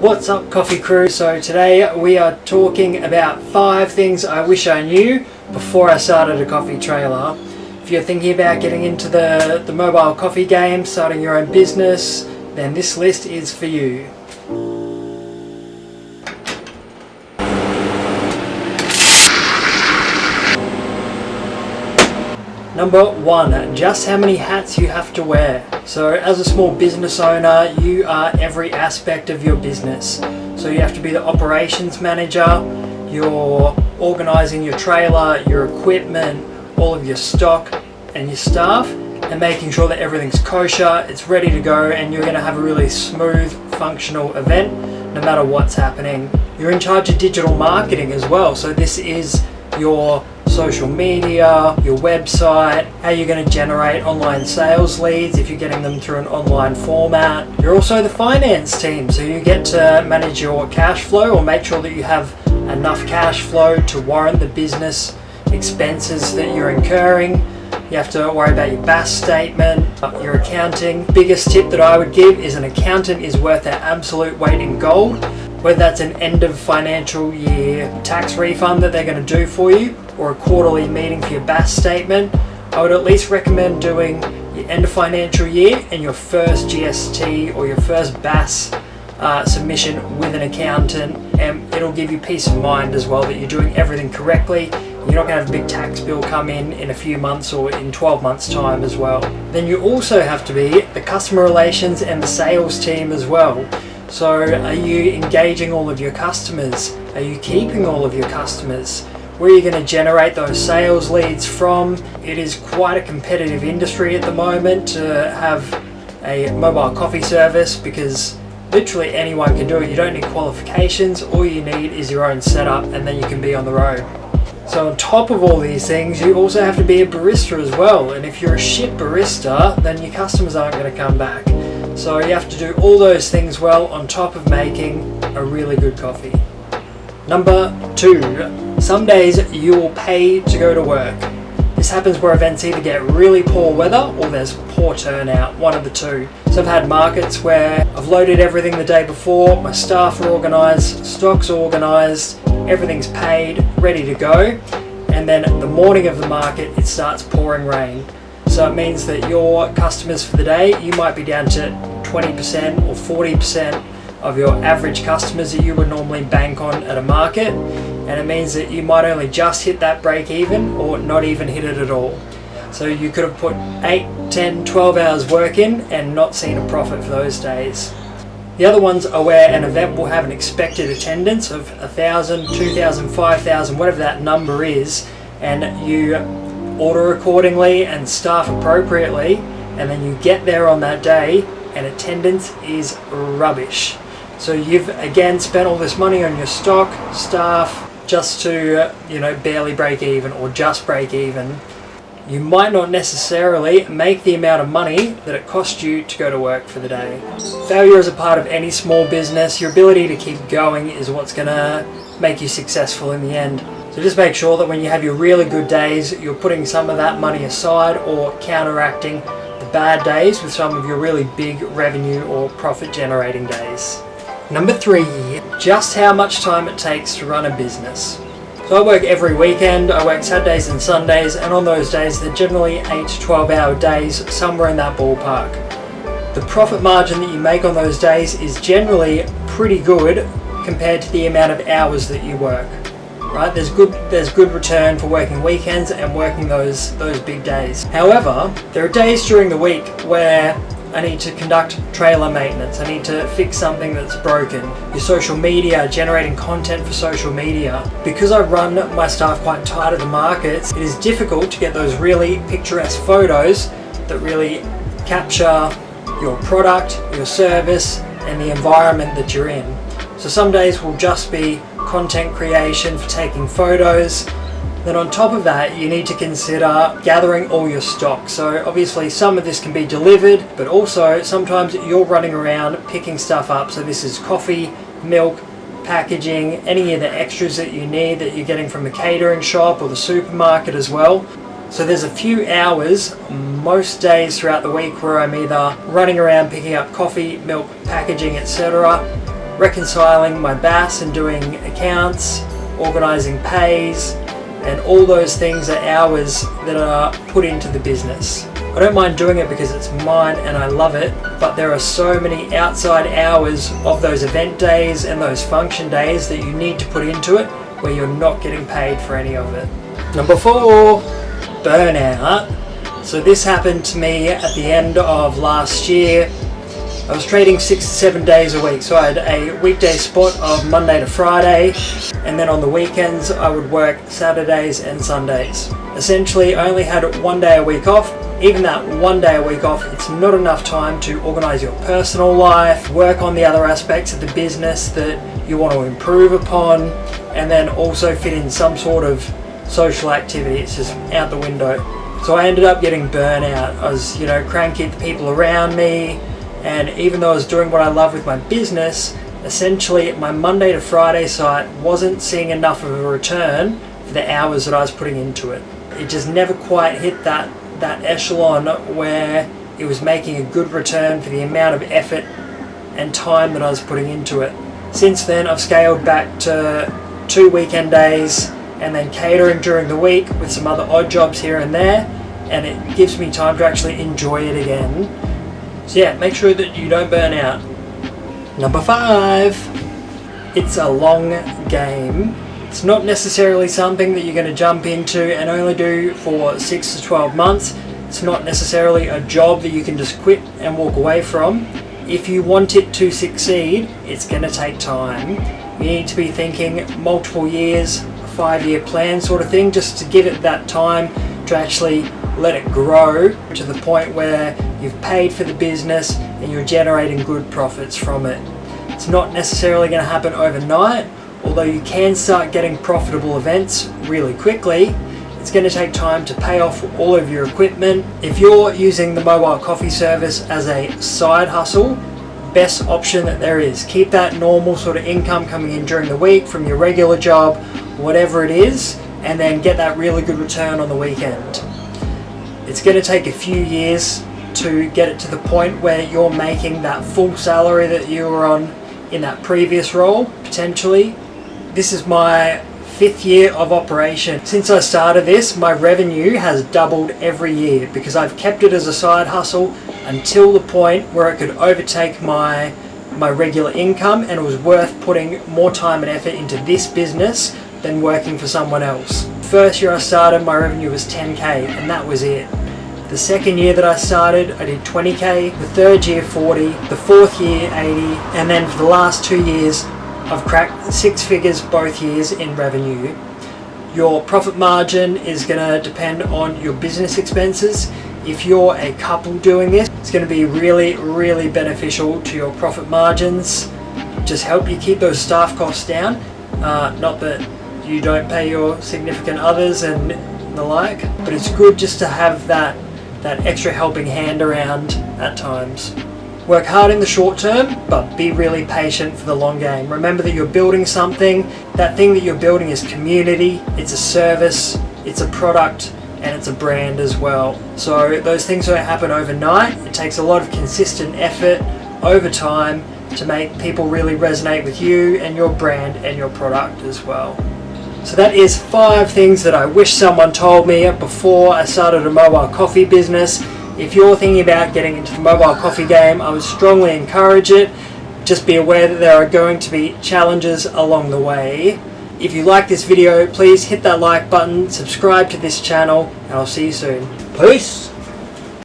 What's up, coffee crew? So today we are talking about 5 things I wish I knew before I started a coffee trailer. If you're thinking about getting into the mobile coffee game, starting your own business, then this list is for you. Number 1, just how many hats you have to wear. So as a small business owner, you are every aspect of your business. So you have to be the operations manager, you're organizing your trailer, your equipment, all of your stock and your staff, and making sure that everything's kosher, it's ready to go, and you're going to have a really smooth, functional event no matter what's happening. You're in charge of digital marketing as well. So this is your social media, your website, how you're going to generate online sales leads if you're getting them through an online format. You're also the finance team, so you get to manage your cash flow or make sure that you have enough cash flow to warrant the business expenses that you're incurring. You have to worry about your BAS statement, your accounting. Biggest tip that I would give is an accountant is worth their absolute weight in gold. Whether that's an end of financial year tax refund that they're going to do for you, or a quarterly meeting for your BAS statement, I would at least recommend doing your end of financial year and your first GST or your first BAS submission with an accountant, and it'll give you peace of mind as well that you're doing everything correctly. You're not going to have a big tax bill come in a few months or in 12 months time as well. Then you also have to be the customer relations and the sales team as well. So are you engaging all of your customers? Are you keeping all of your customers? Where are you going to generate those sales leads from? It is quite a competitive industry at the moment to have a mobile coffee service, because literally anyone can do it. You don't need qualifications. All you need is your own setup, and then you can be on the road. So on top of all these things, you also have to be a barista as well. And if you're a shit barista, then your customers aren't going to come back. So you have to do all those things well on top of making a really good coffee. Number 2, some days you will pay to go to work. This happens where events either get really poor weather or there's poor turnout, one of the two. So I've had markets where I've loaded everything the day before, my staff are organised, stock's organised, everything's paid, ready to go, and then the morning of the market it starts pouring rain. So it means that your customers for the day, you might be down to 20% or 40% of your average customers that you would normally bank on at a market, and it means that you might only just hit that break even or not even hit it at all. So you could have put 8, 10, 12 hours work in and not seen a profit for those days. The other ones are where an event will have an expected attendance of 1,000, 2,000, 5,000, whatever that number is, and you order accordingly and staff appropriately, and then you get there on that day and attendance is rubbish. So you've again spent all this money on your stock, staff, just to barely break even or just break even. You might not necessarily make the amount of money that it cost you to go to work for the day. Failure is a part of any small business. Your ability to keep going is what's going to make you successful in the end. So just make sure that when you have your really good days, you're putting some of that money aside or counteracting the bad days with some of your really big revenue or profit generating days. Number 3, just how much time it takes to run a business. So I work every weekend, I work Saturdays and Sundays, and on those days they're generally 8 to 12 hour days, somewhere in that ballpark. The profit margin that you make on those days is generally pretty good compared to the amount of hours that you work. Right? There's good return for working weekends and working those big days. However, there are days during the week where I need to conduct trailer maintenance. I need to fix something that's broken. Your social media, generating content for social media. Because I run my staff quite tight at the markets, it is difficult to get those really picturesque photos that really capture your product, your service, and the environment that you're in. So some days will just be content creation for taking photos. Then on top of that, you need to consider gathering all your stock. So obviously some of this can be delivered, but also sometimes you're running around picking stuff up. So this is coffee, milk, packaging, any of the extras that you need that you're getting from the catering shop or the supermarket as well. So there's a few hours most days throughout the week where I'm either running around picking up coffee, milk, packaging, etc. reconciling my BAS and doing accounts, organising pays, and all those things are hours that are put into the business. I don't mind doing it because it's mine and I love it, but there are so many outside hours of those event days and those function days that you need to put into it where you're not getting paid for any of it. Number 4, burnout. So this happened to me at the end of last year. I was trading 6 to 7 days a week, so I had a weekday spot of Monday to Friday, and then on the weekends I would work Saturdays and Sundays. Essentially I only had 1 day a week off. Even that 1 day a week off, it's not enough time to organise your personal life, work on the other aspects of the business that you want to improve upon, and then also fit in some sort of social activity. It's just out the window. So I ended up getting burnout. I was, cranky at the people around me, and even though I was doing what I love with my business, essentially my Monday to Friday site wasn't seeing enough of a return for the hours that I was putting into it. It just never quite hit that echelon where it was making a good return for the amount of effort and time that I was putting into it. Since then I've scaled back to 2 weekend days and then catering during the week with some other odd jobs here and there, and it gives me time to actually enjoy it again. So yeah, make sure that you don't burn out. Number 5, it's a long game. It's not necessarily something that you're going to jump into and only do for 6 to 12 months. It's not necessarily a job that you can just quit and walk away from. If you want it to succeed, it's going to take time. You need to be thinking multiple years, a 5-year plan sort of thing, just to give it that time to actually let it grow to the point where you've paid for the business and you're generating good profits from it. It's not necessarily going to happen overnight. Although you can start getting profitable events really quickly, it's going to take time to pay off all of your equipment. If you're using the mobile coffee service as a side hustle, best option that there is. Keep that normal sort of income coming in during the week from your regular job, whatever it is, and then get that really good return on the weekend. It's going to take a few years to get it to the point where you're making that full salary that you were on in that previous role, potentially. This is my 5th year of operation. Since I started this, my revenue has doubled every year because I've kept it as a side hustle until the point where it could overtake my regular income, and it was worth putting more time and effort into this business than working for someone else. First year I started, my revenue was 10k and that was it. The second year that I started, I did 20k, the third year 40, the fourth year 80, and then for the last 2 years I've cracked 6 figures both years in revenue. Your profit margin is going to depend on your business expenses. If you're a couple doing this, it's going to be really, really beneficial to your profit margins. Just help you keep those staff costs down. Not that you don't pay your significant others and the like, but it's good just to have that extra helping hand around at times. Work hard in the short term, but be really patient for the long game. Remember that you're building something. That thing that you're building is community, it's a service, it's a product, and it's a brand as well. So those things don't happen overnight. It takes a lot of consistent effort over time to make people really resonate with you and your brand and your product as well. So that is 5 things that I wish someone told me before I started a mobile coffee business. If you're thinking about getting into the mobile coffee game, I would strongly encourage it. Just be aware that there are going to be challenges along the way. If you like this video, please hit that like button, subscribe to this channel, and I'll see you soon. Peace!